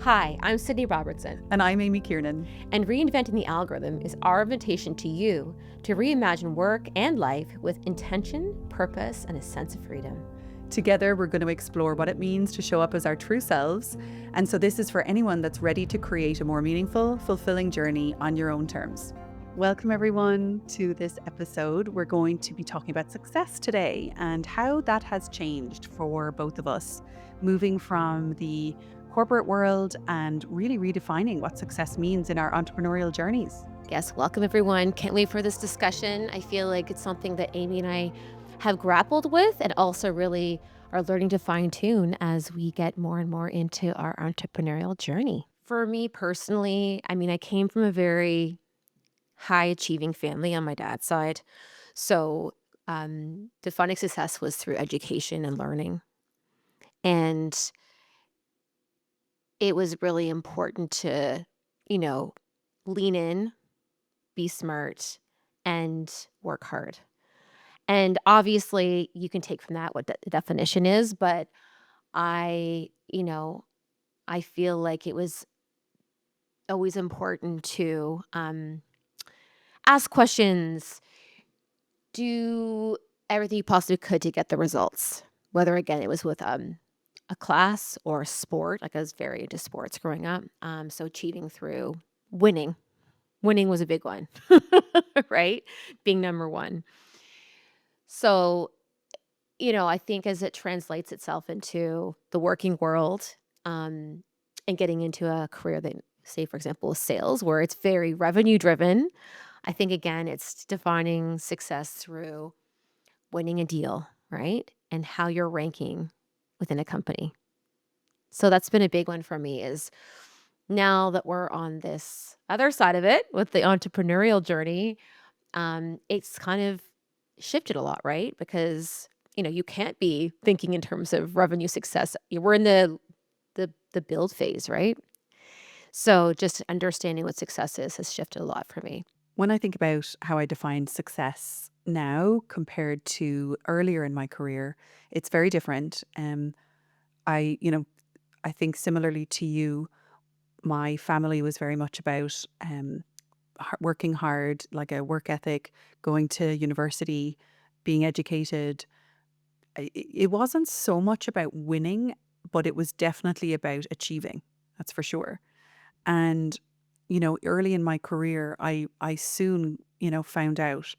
Hi, I'm Sydney Robertson, And I'm Amy Kiernan. and Reinventing the Algorithm is our invitation to you to reimagine work and life with intention, purpose, and a sense of freedom. Together, we're going to explore what it means to show up as our true selves. And so, this is for anyone that's ready to create a more meaningful, fulfilling journey on your own terms. Welcome, everyone, to this episode. We're going to be talking about success today and how that has changed for both of us, moving from the corporate world and really redefining what success means in our entrepreneurial journeys. Yes, welcome everyone. Can't wait for this discussion. I feel like it's something that Amy and I have grappled with and also really are learning to fine tune as we get more and more into our entrepreneurial journey. For me personally, I came from a very high achieving family on my dad's side. So, defining success was through education and learning. And it was really important to, you know, lean in, be smart, and work hard. And obviously, you can take from that what the definition is, but I, you know, I feel like it was always important to ask questions, do everything you possibly could to get the results. Whether again it was with a class or a sport, like I was very into sports growing up. So achieving through winning. Winning was a big one, right? Being number one. So, I think as it translates itself into the working world, and getting into a career that, say, for example, sales, where it's very revenue driven, I think again, it's defining success through winning a deal, right? And how you're ranking within a company. So that's been a big one for me is now that we're on this other side of it with the entrepreneurial journey, it's kind of shifted a lot, right? Because, you can't be thinking in terms of revenue success. We're in the build phase, right? So just understanding what success is has shifted a lot for me. When I think about how I define success now compared to earlier in my career, it's very different. I, you know, I think similarly to you, my family was very much about working hard, like a work ethic, going to university, being educated. It wasn't so much about winning, but it was definitely about achieving. That's for sure. And early in my career, I soon found out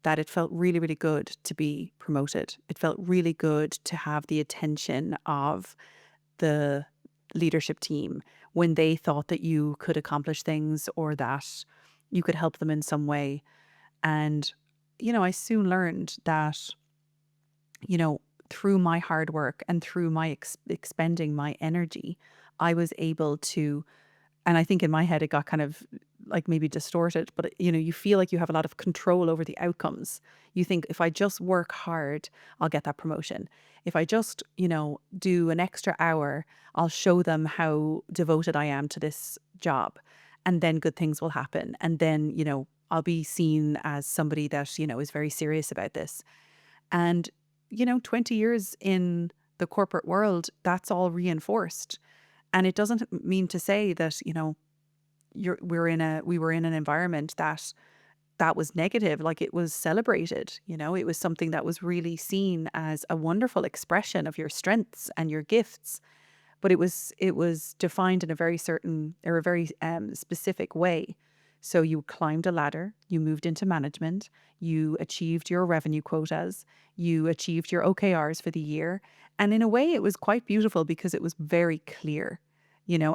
that it felt really, really good to be promoted. It felt really good to have the attention of the leadership team when they thought that you could accomplish things or that you could help them in some way. And, I soon learned that, through my hard work and through my expending my energy, I was able to, and I think in my head it got kind of like maybe distorted, but you feel like you have a lot of control over the outcomes. You think if I just work hard, I'll get that promotion. If I just, do an extra hour, I'll show them how devoted I am to this job. And then good things will happen. And then, I'll be seen as somebody that, is very serious about this. And, 20 years in the corporate world, that's all reinforced. And it doesn't mean to say that, we were in an environment that was negative, like it was celebrated, it was something that was really seen as a wonderful expression of your strengths and your gifts. But it was defined in a very certain or a very specific way. So you climbed a ladder, you moved into management, you achieved your revenue quotas, you achieved your OKRs for the year. And in a way, it was quite beautiful because it was very clear,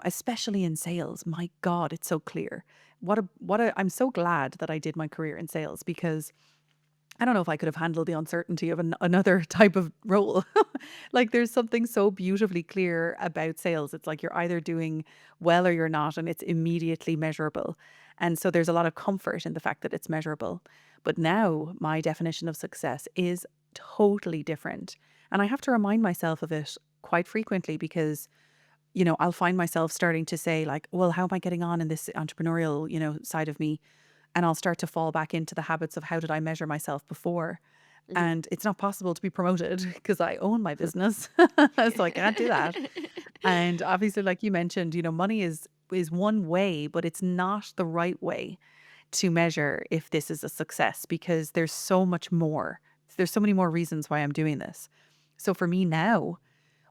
especially in sales. My God, it's so clear. I'm so glad that I did my career in sales because I don't know if I could have handled the uncertainty of another type of role. Like there's something so beautifully clear about sales. It's like you're either doing well or you're not, and it's immediately measurable. And so there's a lot of comfort in the fact that it's measurable. But now my definition of success is totally different. And I have to remind myself of it quite frequently because I'll find myself starting to say like, well, how am I getting on in this entrepreneurial, side of me? And I'll start to fall back into the habits of how did I measure myself before? Mhm. and it's not possible to be promoted because I own my business. So I can't do that. And obviously, like you mentioned, money is one way, but it's not the right way to measure if this is a success because there's so much more. There's so many more reasons why I'm doing this. So for me now,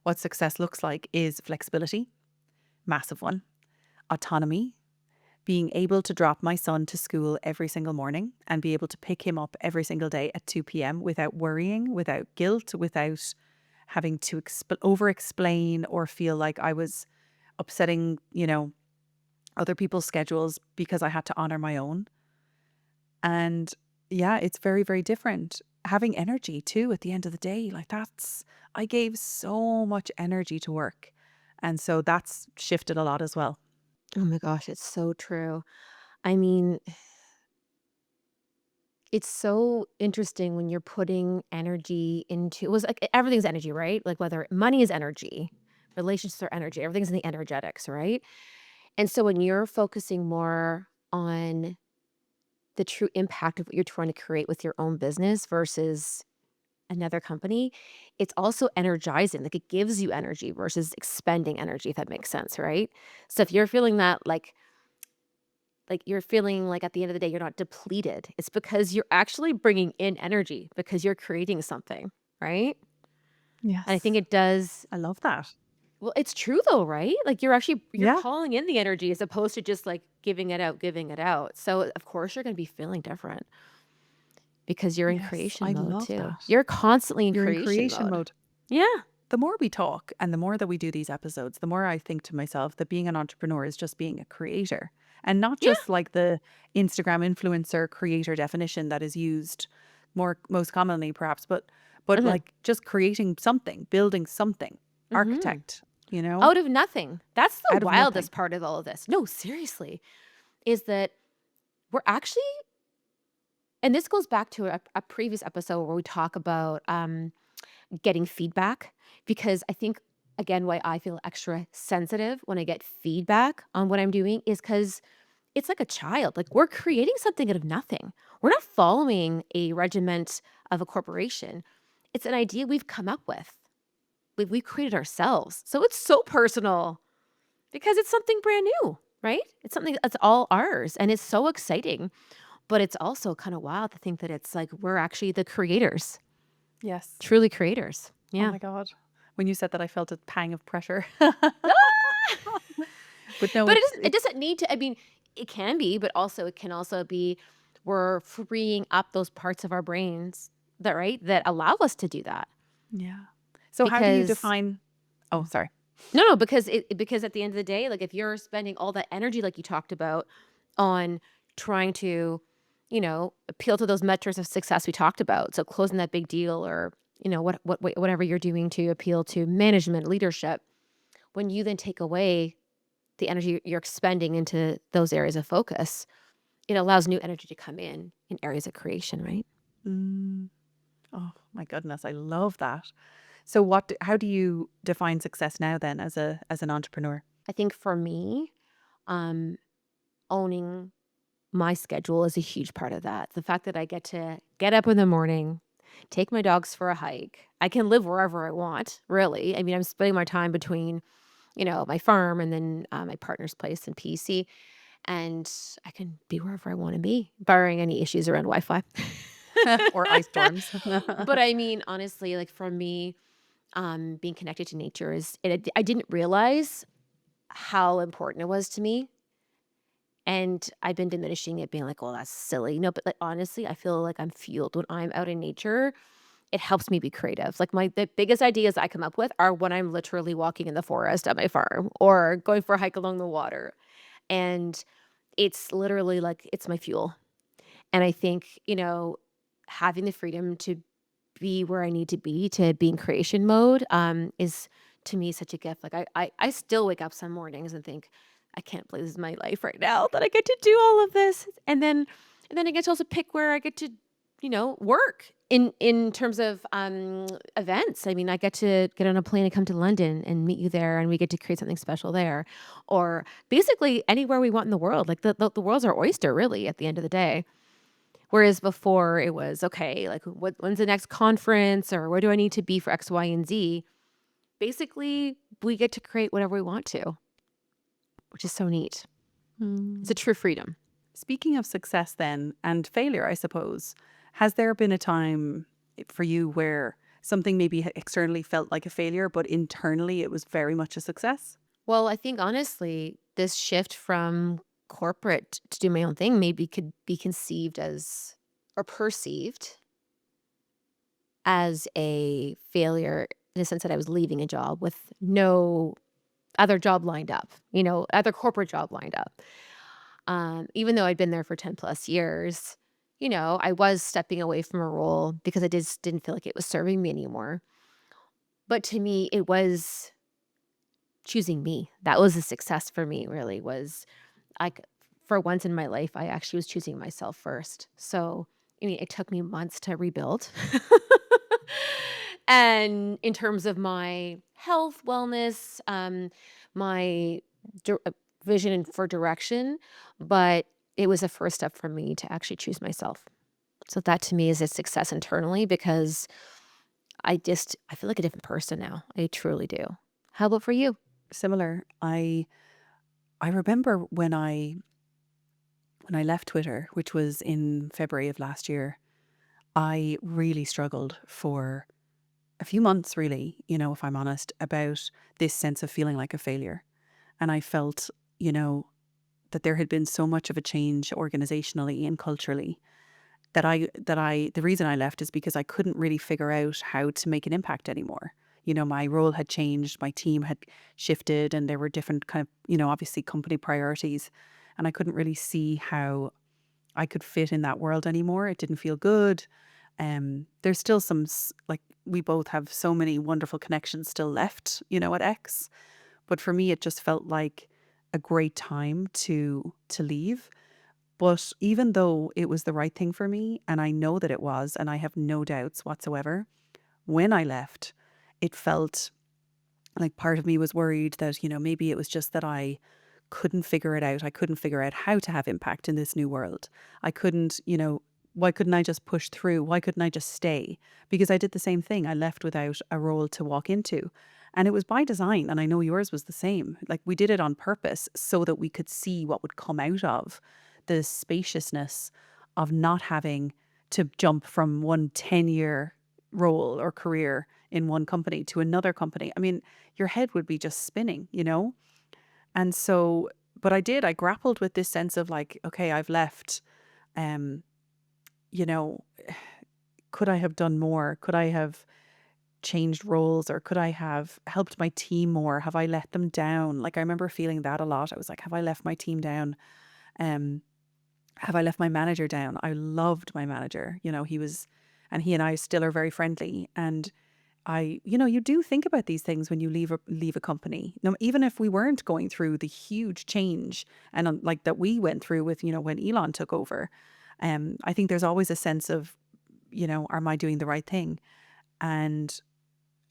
what success looks like is flexibility, massive one, autonomy, being able to drop my son to school every single morning and be able to pick him up every single day at 2 p.m. without worrying, without guilt, without having to over explain or feel like I was upsetting, other people's schedules because I had to honor my own. And yeah, it's very, very different. Having energy too at the end of the day, like I gave so much energy to work. And so that's shifted a lot as well. Oh my gosh, it's so true. I mean, it's so interesting when you're putting energy into it was like everything's energy, right? Like whether money is energy, relationships are energy, everything's in the energetics, right? And so when you're focusing more on the true impact of what you're trying to create with your own business versus another company, it's also energizing. Like it gives you energy versus expending energy, if that makes sense, right? So if you're feeling that like you're feeling like at the end of the day you're not depleted, it's because you're actually bringing in energy because you're creating something, right? And I think Yes. it does. I love that. Well, it's true though, right? Like you're Yeah. calling in the energy as opposed to just like giving it out. So of course you're going to be feeling different because you're in Yes. I creation mode love too. that. You're constantly in You're in creation creation mode. mode. Yeah. The more we talk and the more that we do these episodes, the more I think to myself that being an entrepreneur is just being a creator and not Yeah. just like the Instagram influencer creator definition that is used most commonly perhaps, but Mhm. like just creating something, building something, Mhm. architect, you know, Out of nothing. That's the out of nothing. wildest part of all of this. No, seriously, is that we're actually and this goes back to a previous episode where we talk about getting feedback because I think again why I feel extra sensitive when I get feedback on what I'm doing is cuz it's like a child. Like we're creating something out of nothing. We're not following a regiment of a corporation. It's an idea we've come up with. We've created ourselves. So it's so personal because it's something brand new, right? It's something that's all ours and it's so exciting. But it's also kind of wild to think that it's like we're actually the creators, Yes. truly creators. Oh Yeah. my God. When you said that, I felt a pang of pressure. Ah! But no, But it's, it it's, doesn't need to I mean, it can be, but also it can also be we're freeing up those parts of our brains that right, that allow us to do that. yeah. So how do you Because define, oh, sorry. no, because because at the end of the day, like if you're spending all that energy like you talked about on trying to, appeal to those metrics of success we talked about. So closing that big deal or, whatever you're doing to appeal to management, leadership, when you then take away the energy you're expending into those areas of focus, it allows new energy to come in areas of creation, right? Mm. Oh my goodness, I love that. So how do you define success now then as an entrepreneur? I think for me, um, owning my schedule is a huge part of that. The fact that I get to get up in the morning, take my dogs for a hike. I can live wherever I want, really. I mean, I'm splitting my time between, my farm and then my partner's place in PC. And I can be wherever I want to be, barring any issues around Wi Fi. Or ice storms? But I mean, honestly, like for me, being connected to nature I didn't realize how important it was to me. And I've been diminishing it, being like, well, that's silly. No, but like honestly, I feel like I'm fueled when I'm out in nature. It helps me be creative. Like the biggest ideas I come up with are when I'm literally walking in the forest at my farm or going for a hike along the water. And it's literally like it's my fuel. And I think, having the freedom to be where I need to be in creation mode, is to me such a gift. Like I still wake up some mornings and think, I can't believe this is my life right now that I get to do all of this. And then I get to also pick where I get to, work in terms of events. I mean, I get to get on a plane and come to London and meet you there and we get to create something special there. Or basically anywhere we want in the world. Like the world's our oyster, really, at the end of the day. Whereas before it was, okay, like when's the next conference or where do I need to be for X, Y, and Z? Basically, we get to create whatever we want to, which is so neat. It's Hmm. a true freedom. Speaking of success then and failure, I suppose, has there been a time for you where something maybe externally felt like a failure, but internally it was very much a success? Well, I think honestly, this shift from corporate to do my own thing maybe could be conceived as or perceived as a failure in the sense that I was leaving a job with no other job lined up, other corporate job lined up. Even though I'd been there for 10 plus years, I was stepping away from a role because I just didn't feel like it was serving me anymore. But to me, it was choosing me. That was a success for me, really, was I c for once in my life, I actually was choosing myself first. So, I mean, it took me months to rebuild. And in terms of my health, wellness, my dir vision for direction, but it was a first step for me to actually choose myself. So that to me is a success internally because I feel like a different person now. I truly do. How about for you? Similar. I remember when I left Twitter, which was in February of last year, I really struggled for a few months, really, if I'm honest, about this sense of feeling like a failure. And I felt, you know, that there had been so much of a change organizationally and culturally the reason I left is because I couldn't really figure out how to make an impact anymore. My role had changed, my team had shifted, and there were different kind of, obviously company priorities. And I couldn't really see how I could fit in that world anymore. It didn't feel good. There's still like we both have so many wonderful connections still left, at X. But for me, it just felt like a great time to leave. But even though it was the right thing for me, and I know that it was, and I have no doubts whatsoever, when I left, it felt like part of me was worried that, maybe it was just that I couldn't figure it out. I couldn't figure out how to have impact in this new world. I couldn't, why couldn't I just push through? Why couldn't I just stay? Because I did the same thing. I left without a role to walk into. And it was by design. And I know yours was the same. Like we did it on purpose so that we could see what would come out of the spaciousness of not having to jump from one 10-year role or career in one company to another company. I mean, your head would be just spinning. And so, but I grappled with this sense of like, okay, I've left. Um, you know, could I have done more? Could I have changed roles or could I have helped my team more? Have I let them down? Like I remember feeling that a lot. I was like, have I left my team down? Um, have I left my manager down? I loved my manager. And he and I still are very friendly. And you do think about these things when you leave a company. No, even if we weren't going through the huge change and like that we went through with, when Elon took over. I think there's always a sense of, am I doing the right thing? And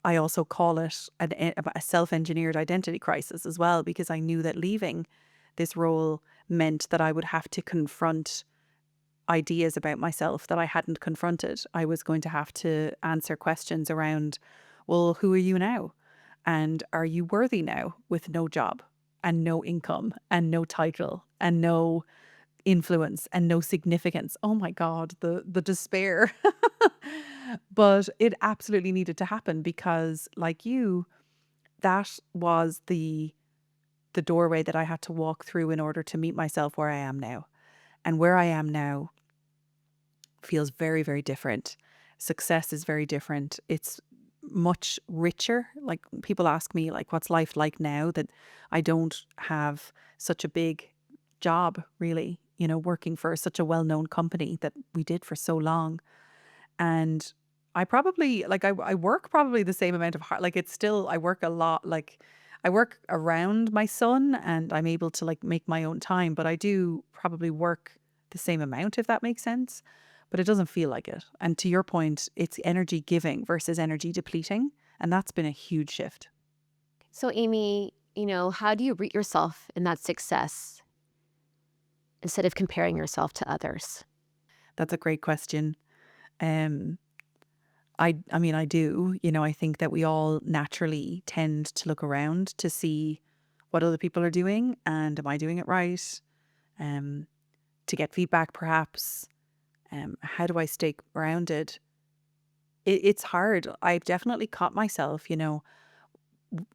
I also call it a self-engineered identity crisis as well, because I knew that leaving this role meant that I would have to confront ideas about myself that I hadn't confronted. I was going to have to answer questions around, well, who are you now? And are you worthy now with no job and no income and no title and no influence and no significance? Oh my God, the despair. But it absolutely needed to happen because, like you, that was the doorway that I had to walk through in order to meet myself where I am now. And where I am now feels very, very different. Success is very different. It's much richer. Like people ask me, like, what's life like now that I don't have such a big job, really, working for such a well known company that we did for so long. And I probably like I work probably the same amount of hard like it's still I work a lot like I work around my son and I'm able to like make my own time, but I do probably work the same amount if that makes sense. But it doesn't feel like it. And to your point, it's energy giving versus energy depleting. And that's been a huge shift. So, Amy, how do you rate yourself in that success instead of comparing yourself to others? That's a great question. Um, I mean, I do. I think that we all naturally tend to look around to see what other people are doing and am I doing it right? Um, to get feedback, perhaps. How do I stay grounded? It's hard. I've definitely caught myself,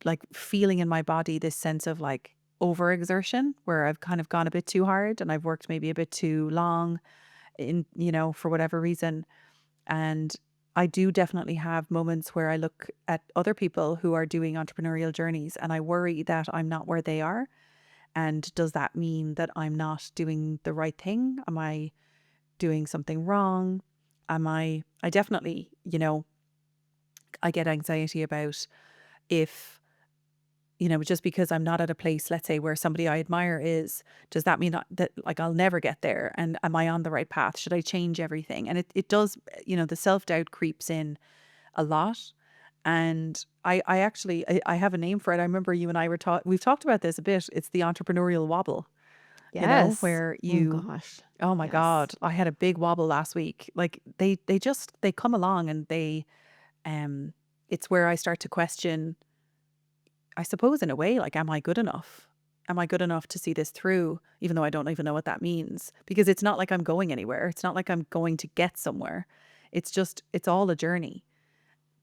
like feeling in my body this sense of like overexertion where I've kind of gone a bit too hard and I've worked maybe a bit too long for whatever reason. And I do definitely have moments where I look at other people who are doing entrepreneurial journeys and I worry that I'm not where they are. And does that mean that I'm not doing the right thing? Am I doing something wrong? I definitely, I get anxiety about if, just because I'm not at a place, let's say, where somebody I admire is, does that mean that like I'll never get there? And am I on the right path? Should I change everything? And it does, the self doubt creeps in a lot. And I actually, I have a name for it. I remember you and I we've talked about this a bit. It's the entrepreneurial wobble, Yes. where Oh you, gosh. oh my Yes. God, I had a big wobble last week. Like they come along and um, it's where I start to question, I suppose in a way, like, am I good enough? Am I good enough to see this through, even though I don't even know what that means? Because it's not like I'm going anywhere. It's not like I'm going to get somewhere. It's all a journey.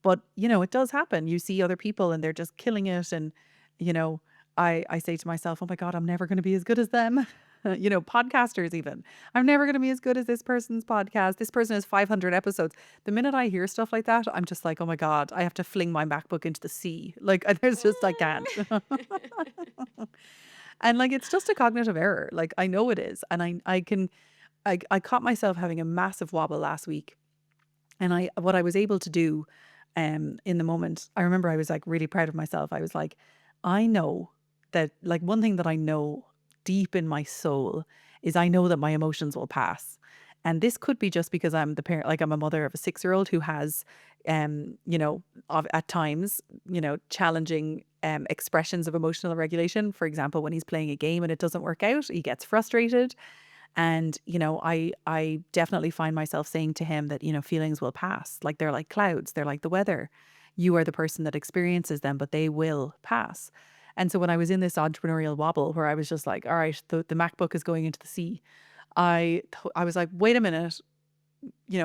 But, it does happen. You see other people and they're just killing it. And, you know, I say to myself, oh my God, I'm never going to be as good as them. Podcasters even. I'm never going to be as good as this person's podcast. This person has 500 episodes. The minute I hear stuff like that, I'm just like, oh my God, I have to fling my MacBook into the sea. Like, there's just, I can't. And like, it's just a cognitive error. Like, I know it is. And I caught myself having a massive wobble last week and what I was able to do, in the moment, I remember I was like really proud of myself. I was like, I know that like one thing that I know deep in my soul is I know that my emotions will pass. And this could be just because I'm the parent, like I'm a mother of a 6-year-old who has, at times, challenging expressions of emotional regulation. For example, when he's playing a game and it doesn't work out, he gets frustrated. And, I definitely find myself saying to him that, feelings will pass. Like they're like clouds, they're like the weather. You are the person that experiences them, but they will pass. And so when I was in this entrepreneurial wobble where I was just like, all right, the MacBook is going into the sea, I was like, wait a minute,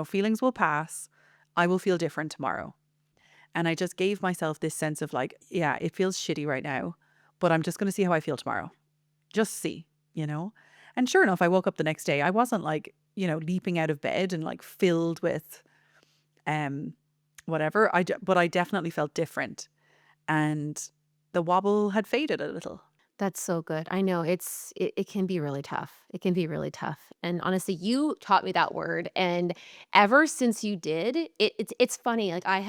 feelings will pass. I will feel different tomorrow. And I just gave myself this sense of like, yeah, it feels shitty right now, but I'm just going to see how I feel tomorrow. Just see, you know? And sure enough, I woke up the next day. I wasn't like, leaping out of bed and like filled with um whatever. But I definitely felt different and the wobble had faded a little. That's so good. I know it can be really tough. It can be really tough. And honestly, you taught me that word, and ever since you did, it's funny. Like I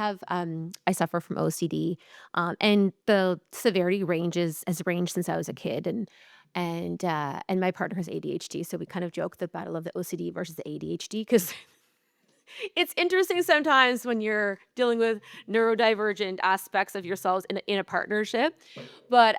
suffer from OCD, and the severity ranges has ranged since I was a kid, and my partner has ADHD, so we kind of joke the battle of the OCD versus the ADHD because it's interesting sometimes when you're dealing with neurodivergent aspects of yourselves in a partnership. But,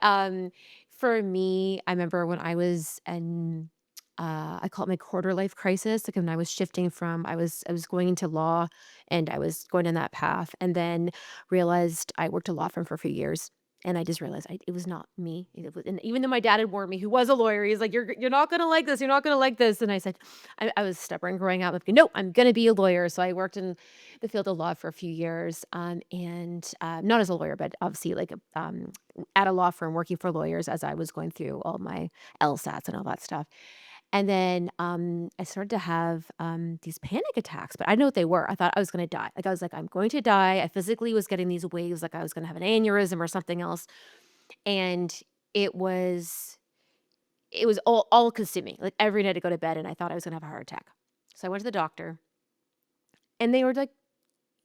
for me, I remember when I was in, I call it my quarter life crisis, like when I was shifting from I was going into law and I was going in that path and then realized I worked a law firm for a few years. And I just realized it was not me. It was, and even though my dad had warned me, who was a lawyer, he's like, you're not gonna like this. You're not gonna like this. And I said, I was stubborn growing up. I'm like, no, I'm gonna be a lawyer. So I worked in the field of law for a few years, and not as a lawyer, but obviously like at a law firm working for lawyers as I was going through all my LSATs and all that stuff. And then I started to have these panic attacks, but I didn't know what they were. I thought I was going to die. Like I was like, I'm going to die. I physically was getting these waves, like I was going to have an aneurysm or something else, and it was it was all consuming. Like every night I go to bed, and I thought I was going to have a heart attack. So I went to the doctor, and they were like,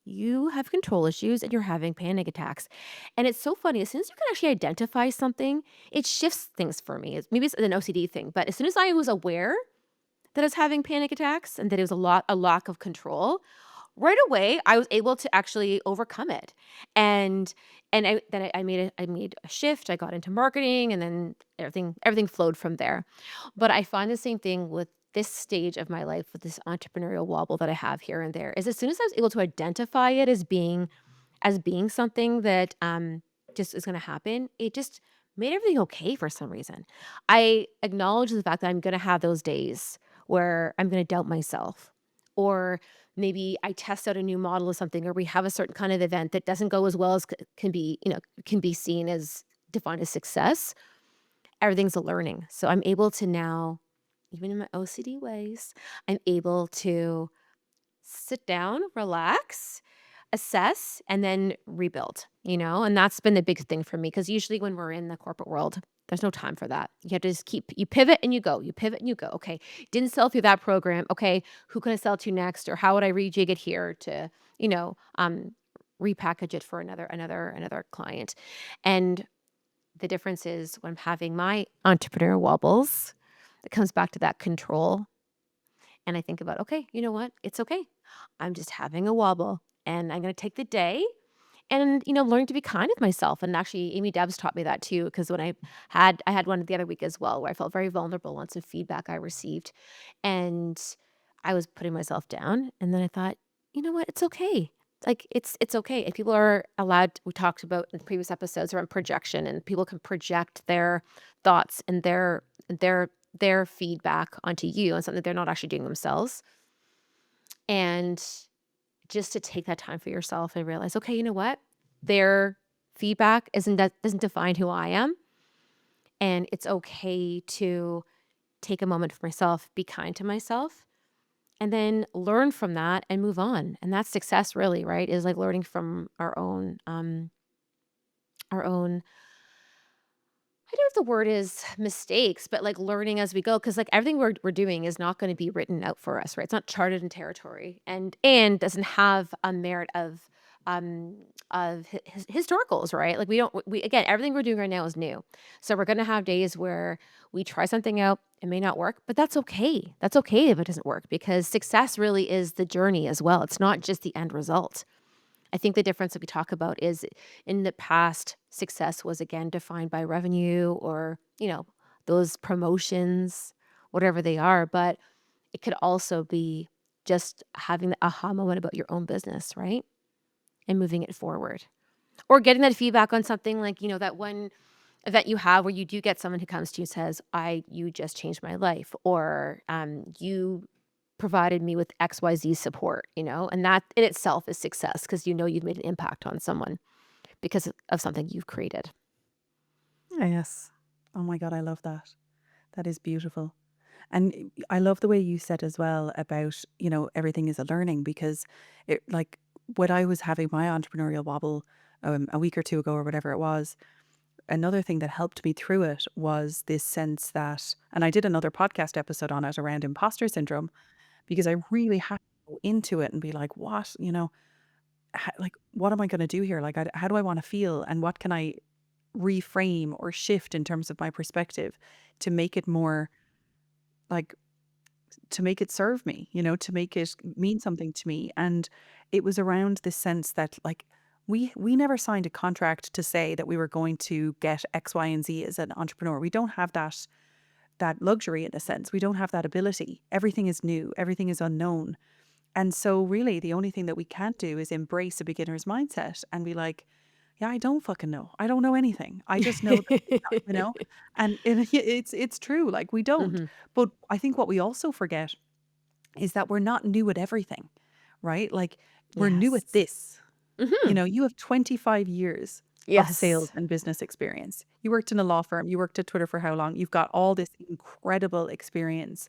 you have control issues and you're having panic attacks. And it's so funny. As soon as you can actually identify something, it shifts things for me. Maybe it's an OCD thing, but as soon as I was aware that I was having panic attacks and that it was a lack of control, right away I was able to actually overcome it. And I made a shift. I got into marketing, and then everything flowed from there. But I find the same thing with this stage of my life with this entrepreneurial wobble that I have here and there is as soon as I was able to identify it as being something that, just is gonna happen, it just made everything okay for some reason. I acknowledge the fact that I'm gonna have those days where I'm gonna doubt myself, or maybe I test out a new model of something, or we have a certain kind of event that doesn't go as well as can be, can be seen as defined as success. Everything's a learning. So I'm able to now, even in my OCD ways, I'm able to sit down, relax, assess, and then rebuild, And that's been the big thing for me because usually when we're in the corporate world, there's no time for that. You have to just you pivot and you go, you pivot and you go. Okay, didn't sell through that program. Okay, who can I sell to next? Or how would I rejig it here to, you know, um, repackage it for another client? And the difference is when I'm having my entrepreneur wobbles, it comes back to that control. And I think about, okay, you know what? It's okay. I'm just having a wobble and I'm going to take the day and, learn to be kind with myself. And actually, Amy Debs taught me that too. Cause when I had one the other week as well, where I felt very vulnerable on some feedback I received. And I was putting myself down. And then I thought, you know what? It's okay. Like it's okay. And people are allowed, we talked about in previous episodes around projection, and people can project their thoughts and their feedback onto you on something they're not actually doing themselves. And just to take that time for yourself and realize, okay, you know what? Their feedback doesn't define who I am. And it's okay to take a moment for myself, be kind to myself, and then learn from that and move on. And that's success really, right? Is like learning from our own I don't know if the word is mistakes, but like learning as we go, because like everything we're doing is not going to be written out for us, right? It's not charted in territory, and doesn't have a merit um historicals, right? Like we again, everything we're doing right now is new, so we're going to have days where we try something out, it may not work, but that's okay. That's okay if it doesn't work, because success really is the journey as well. It's not just the end result. I think the difference that we talk about is in the past, success was again defined by revenue or, those promotions, whatever they are. But it could also be just having the aha moment about your own business, right? And moving it forward. Or getting that feedback on something like, that one event you have where you do get someone who comes to you and says, you just changed my life, or you provided me with XYZ support, and that in itself is success because you've made an impact on someone because of something you've created. Yes. Oh my God, I love that. That is beautiful. And I love the way you said as well about, everything is a learning because like when I was having my entrepreneurial wobble a week or two ago or whatever it was, another thing that helped me through it was this sense that, and I did another podcast episode on it around imposter syndrome because I really had to go into it and be like, what, like, what am I going to do here? Like, how do I want to feel? And what can I reframe or shift in terms of my perspective to make it more like to make it serve me, to make it mean something to me. And it was around this sense that like we never signed a contract to say that we were going to get X, Y, and Z as an entrepreneur. We don't have that luxury in a sense. We don't have that ability. Everything is new, everything is unknown. And so really the only thing that we can't do is embrace a beginner's mindset and be like, yeah, I don't fucking know. I don't know anything. I just know that, you know, and it's true. Like we don't. Hmm. But I think what we also forget is that we're not new at everything, right? Like we're new at Yes. this. Hmm. You have 25 years of sales Yes. and business experience. You worked in a law firm. You worked at Twitter for how long? You've got all this incredible experience.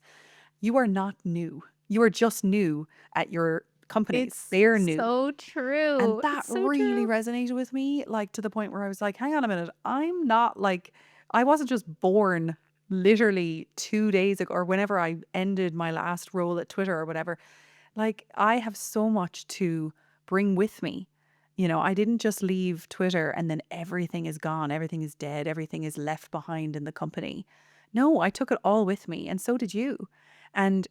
You are not new. You are just new at your companies. It's They're new. so And true. that It's so really true. resonated with me, like to the point where I was like, hang on a minute. I'm not like, I wasn't just born literally 2 days ago or whenever I ended my last role at Twitter or whatever. Like, I have so much to bring with me. I didn't just leave Twitter and then everything is gone, everything is dead, everything is left behind in the company. No, I took it all with me, and so did you. And,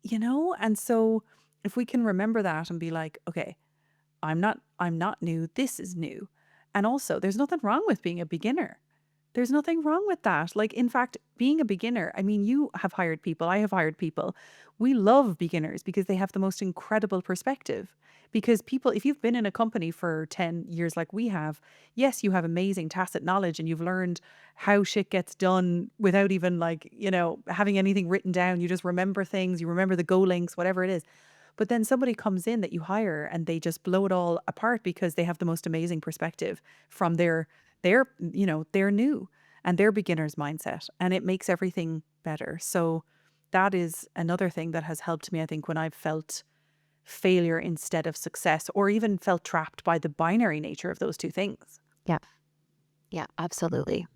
and so if we can remember that and be like, okay, I'm not new, this is new. And also, there's nothing wrong with being a beginner. There's nothing wrong with that. Like, in fact, being a beginner, I mean, you have hired people, I have hired people. We love beginners because they have the most incredible perspective. Because people, if you've been in a company for 10 years like we have, yes, you have amazing tacit knowledge and you've learned how shit gets done without even like, having anything written down. You just remember things, you remember the go links, whatever it is. But then somebody comes in that you hire and they just blow it all apart because they have the most amazing perspective from they're new and their beginner's mindset, and it makes everything better. So that is another thing that has helped me, I think, when I've felt failure instead of success, or even felt trapped by the binary nature of those two things. Yeah. Yeah, absolutely.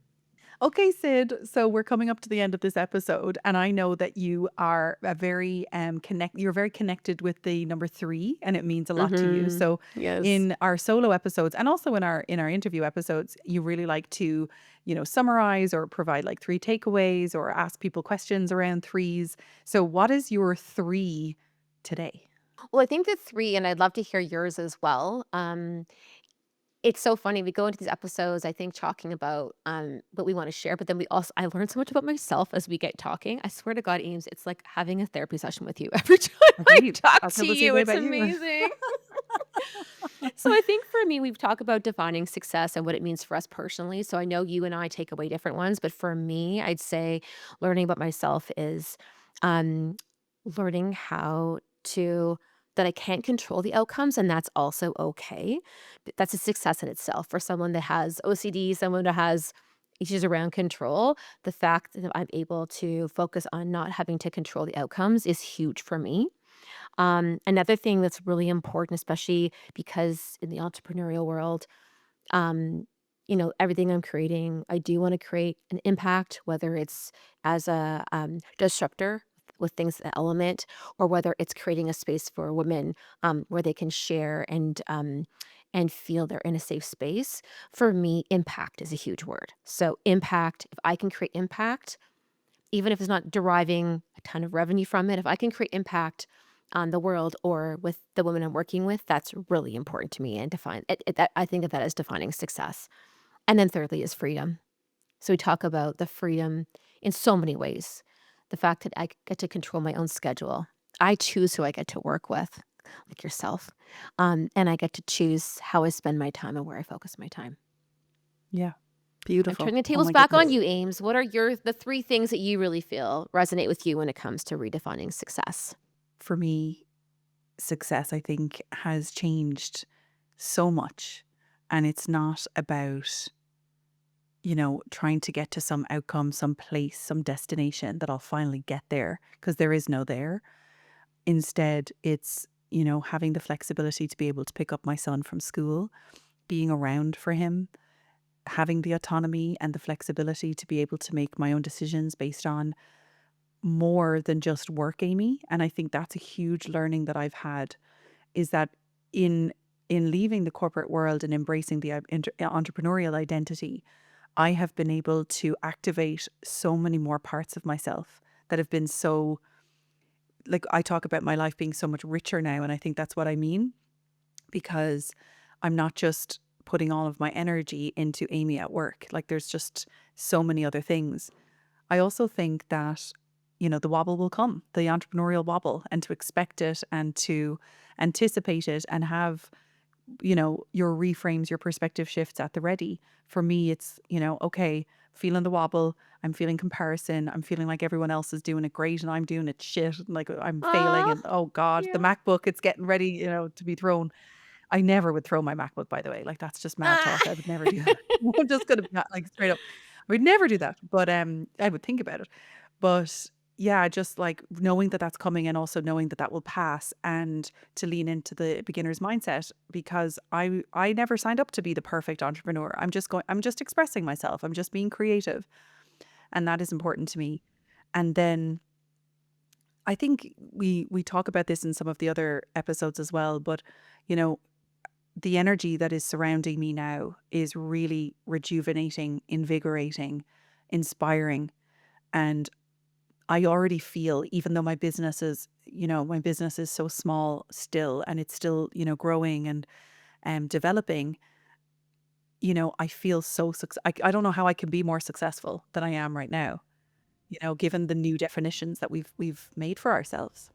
Okay, Sid. So we're coming up to the end of this episode, and I know that you are a very you're very connected with the number 3, and it means a lot to you. Mhm. So Yes. in our solo episodes and also in our interview episodes, you really like to, summarize or provide like 3 takeaways or ask people questions around threes. So what is your 3 today? Well, I think the 3, and I'd love to hear yours as well. It's so funny, we go into these episodes, I think, talking about, what we wanna share, but then we also I learn so much about myself as we get talking. I swear to God, Ames, it's like having a therapy session with you every time I Agreed. talk I'll to feel the same you. way It's about you. amazing. So I think for me, we've talked about defining success and what it means for us personally. So I know you and I take away different ones, but for me, I'd say learning about myself is um, learning how to that I can't control the outcomes, and that's also okay. That's a success in itself for someone that has OCD, someone that has issues around control. The fact that I'm able to focus on not having to control the outcomes is huge for me. Another thing that's really important, especially because in the entrepreneurial world, everything I'm creating, I do want to create an impact, whether it's as a disruptor with things that element, or whether it's creating a space for women where they can share and feel they're in a safe space. For me, impact is a huge word. So impact, if I can create impact, even if it's not deriving a ton of revenue from it, if I can create impact on the world or with the women I'm working with, that's really important to me and define that I think of that as defining success. And then thirdly is freedom. So we talk about the freedom in so many ways. The fact that I get to control my own schedule. I choose who I get to work with, like yourself. And I get to choose how I spend my time and where I focus my time. Yeah. I'm Beautiful. turning the Oh tables my back on goodness. you, Ames. What are the 3 things that you really feel resonate with you when it comes to redefining success? For me, success, I think, has changed so much. And it's not about, trying to get to some outcome, some place, some destination that I'll finally get there, because there is no there. Instead, it's, having the flexibility to be able to pick up my son from school, being around for him, having the autonomy and the flexibility to be able to make my own decisions based on more than just work, Amy. And I think that's a huge learning that I've had, is that in leaving the corporate world and embracing the entrepreneurial identity, I have been able to activate so many more parts of myself that have been so, like, I talk about my life being so much richer now, and I think that's what I mean, because I'm not just putting all of my energy into Amy at work. Like, there's just so many other things. I also think that, the wobble will come, the entrepreneurial wobble, and to expect it and to anticipate it and have, your reframes, your perspective shifts at the ready. For me, it's, okay, feeling the wobble. I'm feeling comparison. I'm feeling like everyone else is doing it great and I'm doing it shit. And like I'm failing. Aw, And oh God, the yeah. MacBook, it's getting ready, to be thrown. I never would throw my MacBook, by the way. Like, that's just mad Ah. talk. I would never do that. I'm just gonna be like straight up. I would never do that. But I would think about it. But yeah, just like knowing that that's coming and also knowing that that will pass, and to lean into the beginner's mindset, because I never signed up to be the perfect entrepreneur. I'm just expressing myself. I'm just being creative, and that is important to me. And then I think we talk about this in some of the other episodes as well, but you know, the energy that is surrounding me now is really rejuvenating, invigorating, inspiring. And I already feel, even though my business is so small still, and it's still, growing and developing, I feel so I don't know how I can be more successful than I am right now, given the new definitions that we've made for ourselves.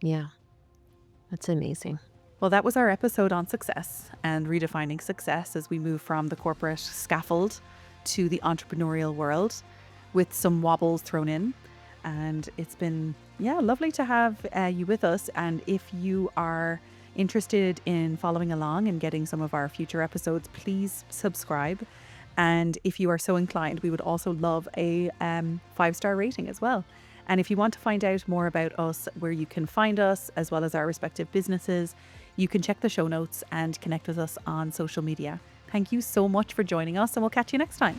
Yeah, that's amazing. Well, that was our episode on success and redefining success as we move from the corporate scaffold to the entrepreneurial world with some wobbles thrown in. And it's been, yeah, lovely to have you with us. And if you are interested in following along and getting some of our future episodes, please subscribe. And if you are so inclined, we would also love a 5-star rating as well. And if you want to find out more about us, where you can find us, as well as our respective businesses, you can check the show notes and connect with us on social media. Thank you so much for joining us, and we'll catch you next time.